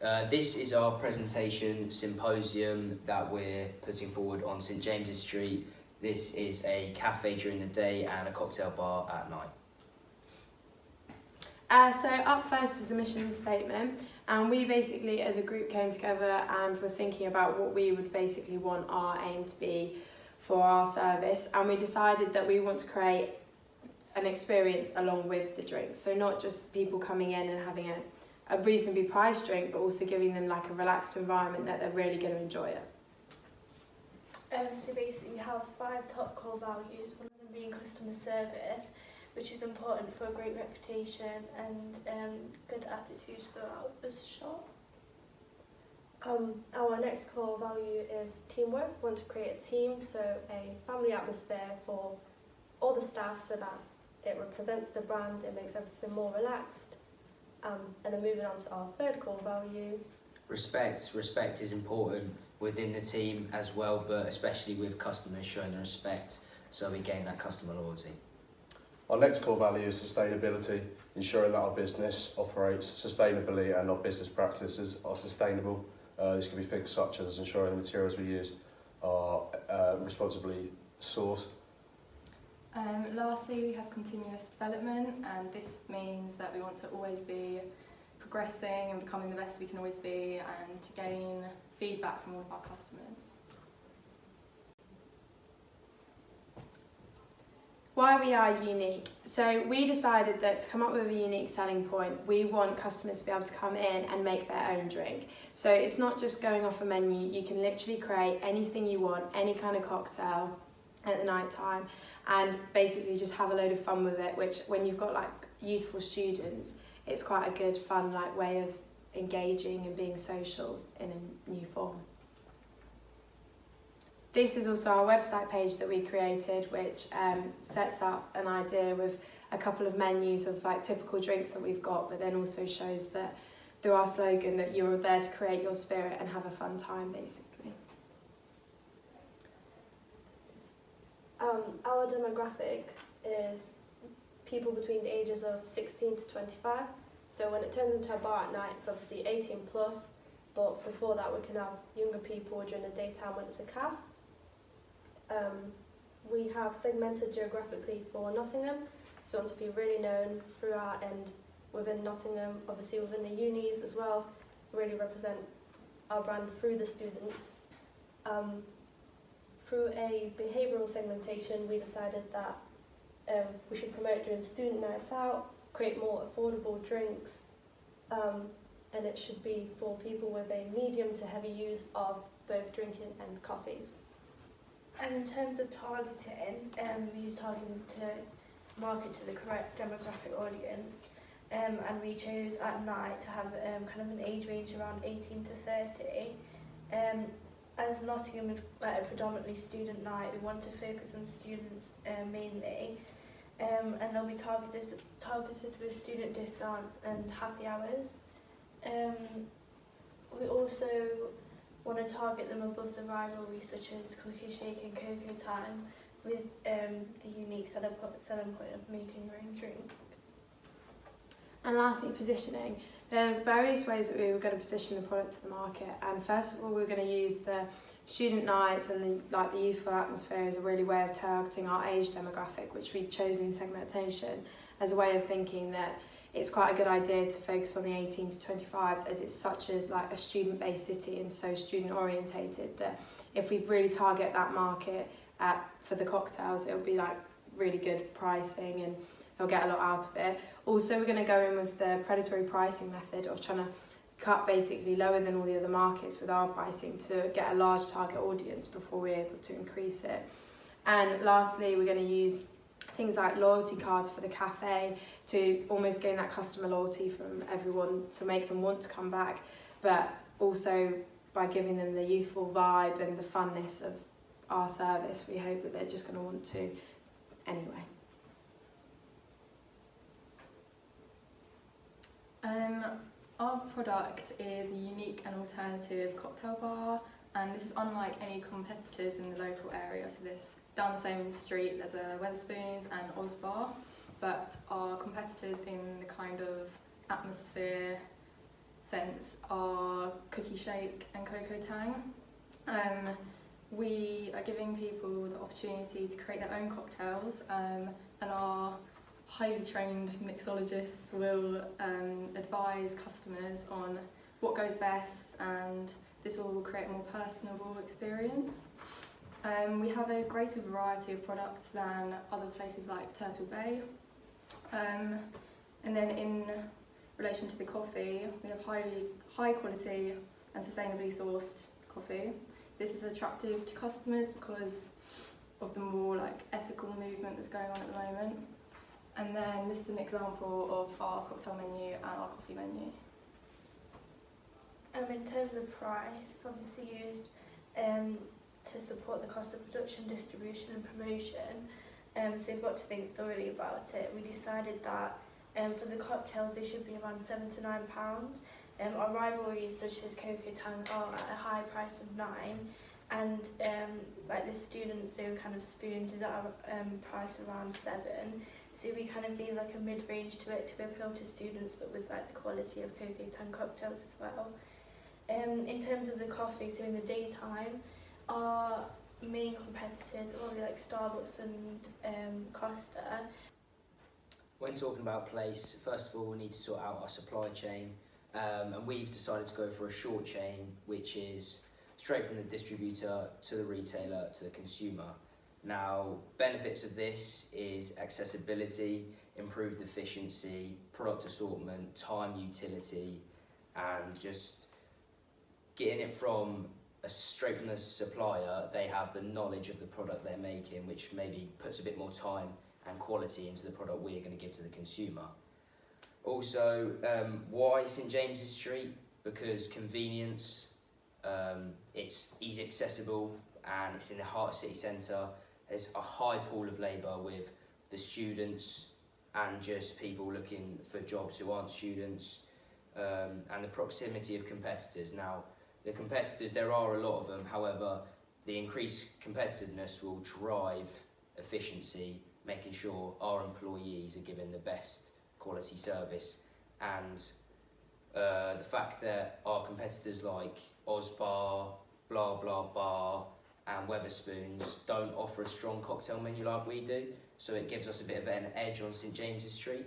This is our presentation symposium that we're putting forward on St James's Street. This is a cafe during the day and a cocktail bar at night. So up first is the mission statement, and we basically as a group came together and were thinking about what we would basically want our aim to be for our service, and we decided that we want to create an experience along with the drink. So not just people coming in and having a reasonably priced drink, but also giving them like a relaxed environment that they're really going to enjoy it. So basically we have 5 top core values, one of them being customer service, which is important for a great reputation and good attitudes throughout the shop. Our next core value is teamwork. We want to create a team, so a family atmosphere for all the staff so that it represents the brand, it makes everything more relaxed. And then moving on to our third core value. Respect is important within the team as well, but especially with customers, showing the respect so we gain that customer loyalty. Our next core value is sustainability, ensuring that our business operates sustainably and our business practices are sustainable. This can be things such as ensuring the materials we use are responsibly sourced. Lastly, we have continuous development, and this means that we want to always be progressing and becoming the best we can always be, and to gain feedback from all of our customers. Why we are unique. So we decided that to come up with a unique selling point, we want customers to be able to come in and make their own drink. So it's not just going off a menu, you can literally create anything you want, any kind of cocktail at the night time, and basically just have a load of fun with it, which when you've got like youthful students, it's quite a good fun like way of engaging and being social in a new form. This is also our website page that we created, which sets up an idea with a couple of menus of like typical drinks that we've got, but then also shows that through our slogan that you're there to create your spirit and have a fun time, basically. Our demographic is people between the ages of 16 to 25. So when it turns into a bar at night, it's obviously 18 plus, but before that we can have younger people during the daytime when it's a cafe. We have segmented geographically for Nottingham, so we want to be really known throughout and within Nottingham, obviously within the unis as well, really represent our brand through the students. Through a behavioural segmentation, we decided that we should promote during student nights out, create more affordable drinks, and it should be for people with a medium to heavy use of both drinking and coffees. And in terms of targeting, we use targeting to market to the correct demographic audience, and we chose at night to have kind of an age range around 18 to 30. As Nottingham is a predominantly student night, we want to focus on students mainly, and they'll be targeted with student discounts and happy hours. We also want to target them above the rivalry, such as Cookie Shake and Cocoa Time, with the unique selling point of making your own drink. And lastly, positioning. There are various ways that we were going to position the product to the market, and first of all we were going to use the student nights and the youthful atmosphere as a really way of targeting our age demographic, which we chose in segmentation as a way of thinking that it's quite a good idea to focus on the 18 to 25s, as it's such a student-based city and so student-orientated that if we really target that market for the cocktails, it'll be like really good pricing and they'll get a lot out of it. Also, we're going to go in with the predatory pricing method of trying to cut basically lower than all the other markets with our pricing to get a large target audience before we're able to increase it. And lastly, we're going to use things like loyalty cards for the cafe to almost gain that customer loyalty from everyone to make them want to come back, but also by giving them the youthful vibe and the funness of our service, we hope that they're just going to want to anyway. Our product is a unique and alternative cocktail bar, and this is unlike any competitors in the local area. So this down the same street there's a Wetherspoons and Oz Bar, but our competitors in the kind of atmosphere scents are Cookie Shake and Cocoa Tang. We are giving people the opportunity to create their own cocktails, and our highly trained mixologists will advise customers on what goes best, and this will create a more personable experience. We have a greater variety of products than other places like Turtle Bay. And then in relation to the coffee, we have high quality and sustainably sourced coffee. This is attractive to customers because of the more ethical movement that's going on at the moment. And then this is an example of our cocktail menu and our coffee menu. In terms of price, it's obviously used to support the cost of production, distribution and promotion. So you've got to think thoroughly about it. We decided that for the cocktails they should be around £7 to £9. Our rivalries such as Cocoa Tang are at a high price of £9, and the student zone kind of spoons is at a price around £7. So we kind of leave a mid-range to it to appeal to students, but with the quality of Cocoa Tang cocktails as well. In terms of the coffee, so in the daytime, our main competitors are probably Starbucks and Costa. When talking about place, first of all we need to sort out our supply chain, and we've decided to go for a short chain, which is straight from the distributor to the retailer to the consumer. Now, benefits of this is accessibility, improved efficiency, product assortment, time utility, and just getting it from straight from the supplier. They have the knowledge of the product they're making, which maybe puts a bit more time and quality into the product we're going to give to the consumer. Also, why St James's Street? Because convenience, it's easy accessible and it's in the heart of city centre. There's a high pool of labour with the students and just people looking for jobs who aren't students, and the proximity of competitors. Now, the competitors, there are a lot of them, however, the increased competitiveness will drive efficiency, making sure our employees are given the best quality service, and the fact that our competitors like Osbar, Blah Blah Bar and Weatherspoons don't offer a strong cocktail menu like we do, so it gives us a bit of an edge on St James's Street.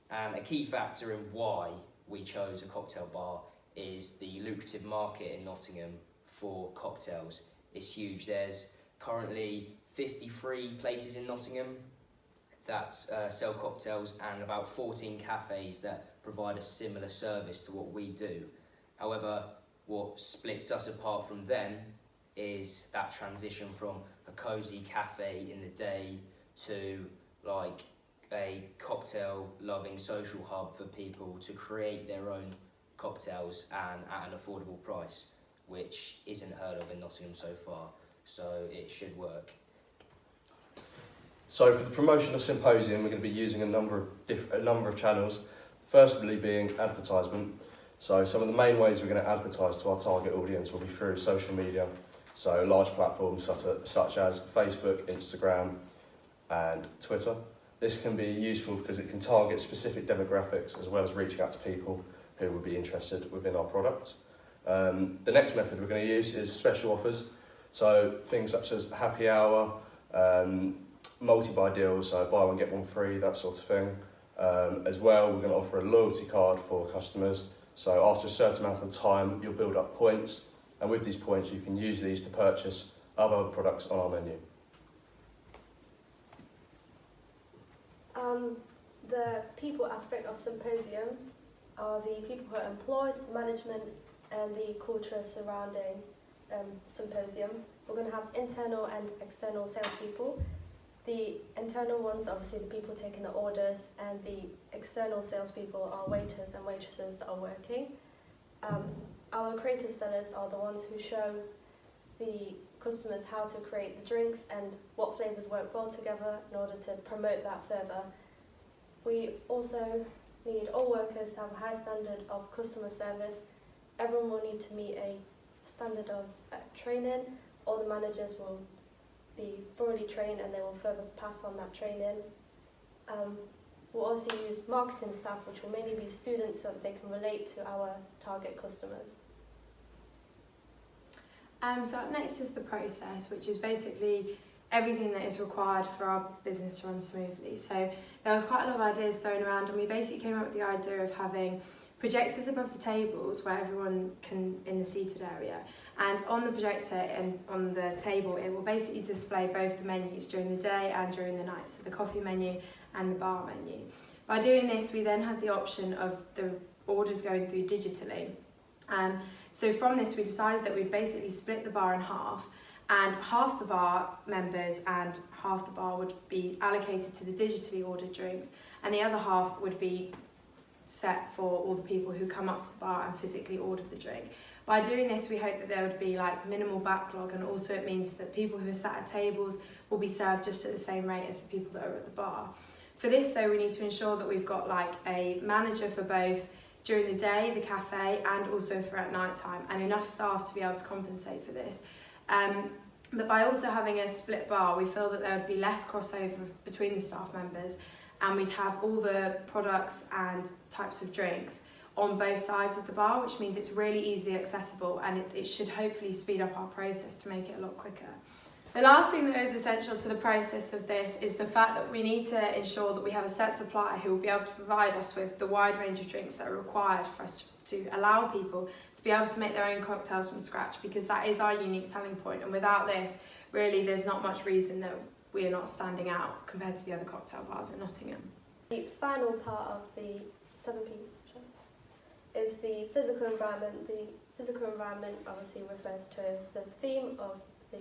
And a key factor in why we chose a cocktail bar is the lucrative market in Nottingham for cocktails. It's huge. There's currently 53 places in Nottingham that sell cocktails and about 14 cafes that provide a similar service to what we do. However, what splits us apart from them is that transition from a cosy cafe in the day to a cocktail loving social hub for people to create their own cocktails and at an affordable price, which isn't heard of in Nottingham so far, so it should work. So for the promotion of Symposium, we're going to be using a number of channels. Firstly being advertisement. So some of the main ways we're going to advertise to our target audience will be through social media. So large platforms such as Facebook, Instagram and Twitter. This can be useful because it can target specific demographics as well as reaching out to people who would be interested within our product. The next method we're going to use is special offers. So things such as happy hour, multi-buy deals, so buy one get one free, that sort of thing. As well, we're going to offer a loyalty card for customers. So after a certain amount of time, you'll build up points, and with these points, you can use these to purchase other products on our menu. The people aspect of Symposium are the people who are employed, management, and the culture surrounding Symposium. We're going to have internal and external salespeople. The internal ones are obviously the people taking the orders, and the external salespeople are waiters and waitresses that are working. Our creative sellers are the ones who show the customers how to create the drinks and what flavours work well together in order to promote that further. We also need all workers to have a high standard of customer service. Everyone will need to meet a standard of training. All the managers will be thoroughly trained and they will further pass on that training. We'll also use marketing staff, which will mainly be students, so that they can relate to our target customers. So up next is the process, which is basically everything that is required for our business to run smoothly. So there was quite a lot of ideas thrown around, and we basically came up with the idea of having projectors above the tables where everyone can, in the seated area, and on the projector and on the table it will basically display both the menus during the day and during the night, so the coffee menu and the bar menu. By doing this, we then have the option of the orders going through digitally. So from this, we decided that we'd basically split the bar in half, and half the bar members and half the bar would be allocated to the digitally ordered drinks, and the other half would be set for all the people who come up to the bar and physically order the drink. By doing this, we hope that there would be like minimal backlog, and also it means that people who are sat at tables will be served just at the same rate as the people that are at the bar. For this though, we need to ensure that we've got like a manager for both during the day, the cafe, and also for at night time, and enough staff to be able to compensate for this. But by also having a split bar, we feel that there would be less crossover between the staff members, and we'd have all the products and types of drinks on both sides of the bar, which means it's really easily accessible, and it should hopefully speed up our process to make it a lot quicker. The last thing that is essential to the process of this is the fact that we need to ensure that we have a set supplier who will be able to provide us with the wide range of drinks that are required for us to allow people to be able to make their own cocktails from scratch, because that is our unique selling point, and without this, really there's not much reason that we are not standing out compared to the other cocktail bars in Nottingham. The final part of the 7Ps is the physical environment. The physical environment obviously refers to the theme of the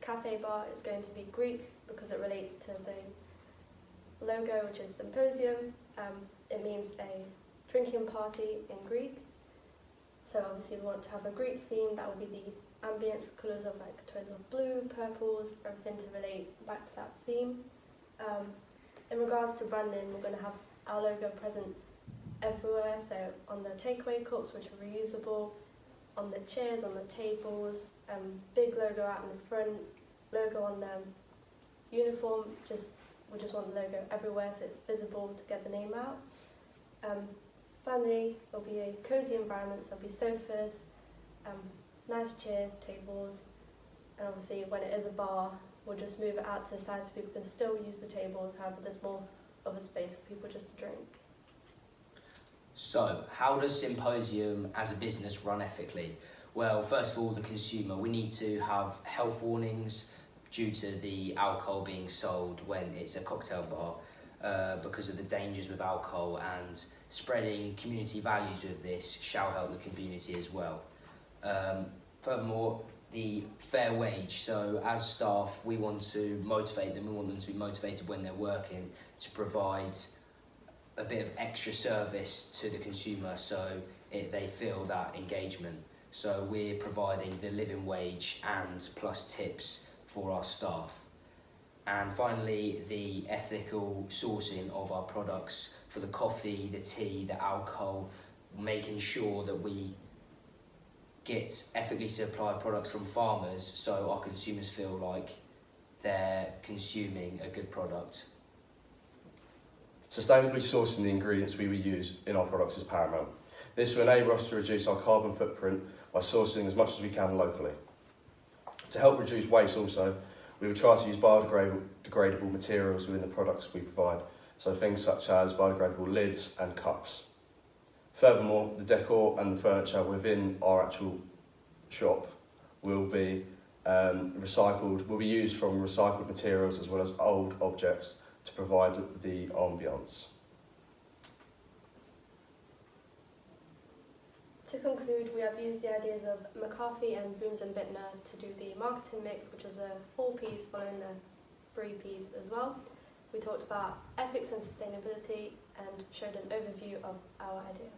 cafe bar. It's going to be Greek because it relates to the logo, which is Symposium. It means a drinking party in Greek. So obviously we want to have a Greek theme. That will be the ambience colours of like tones of blue, purples, everything to relate back to that theme. In regards to branding, we're going to have our logo present everywhere, so on the takeaway cups, which are reusable, on the chairs, on the tables, big logo out in the front, logo on the uniform, we just want the logo everywhere so it's visible to get the name out. Finally, there'll be a cosy environment, so there'll be sofas, nice chairs, tables, and obviously when it is a bar, we'll just move it out to the side so people can still use the tables, however there's more of a space for people just to drink. So, how does Symposium as a business run ethically? Well, first of all, the consumer. We need to have health warnings due to the alcohol being sold when it's a cocktail bar, because of the dangers with alcohol, and spreading community values with this shall help the community as well. Furthermore, the fair wage. So as staff, we want to motivate them. We want them to be motivated when they're working to provide a bit of extra service to the consumer, so they feel that engagement. So we're providing the living wage and plus tips for our staff. And finally, the ethical sourcing of our products for the coffee, the tea, the alcohol, making sure that we get ethically supplied products from farmers so our consumers feel like they're consuming a good product. Sustainably sourcing the ingredients we will use in our products is paramount. This will enable us to reduce our carbon footprint by sourcing as much as we can locally. To help reduce waste also, we will try to use biodegradable materials within the products we provide, so things such as biodegradable lids and cups. Furthermore, the decor and the furniture within our actual shop will be will be used from recycled materials as well as old objects to provide the ambience. To conclude, we have used the ideas of McCarthy and Booms and Bittner to do the marketing mix, which is the 4 Ps following the 3 Ps as well. We talked about ethics and sustainability and showed an overview of our idea.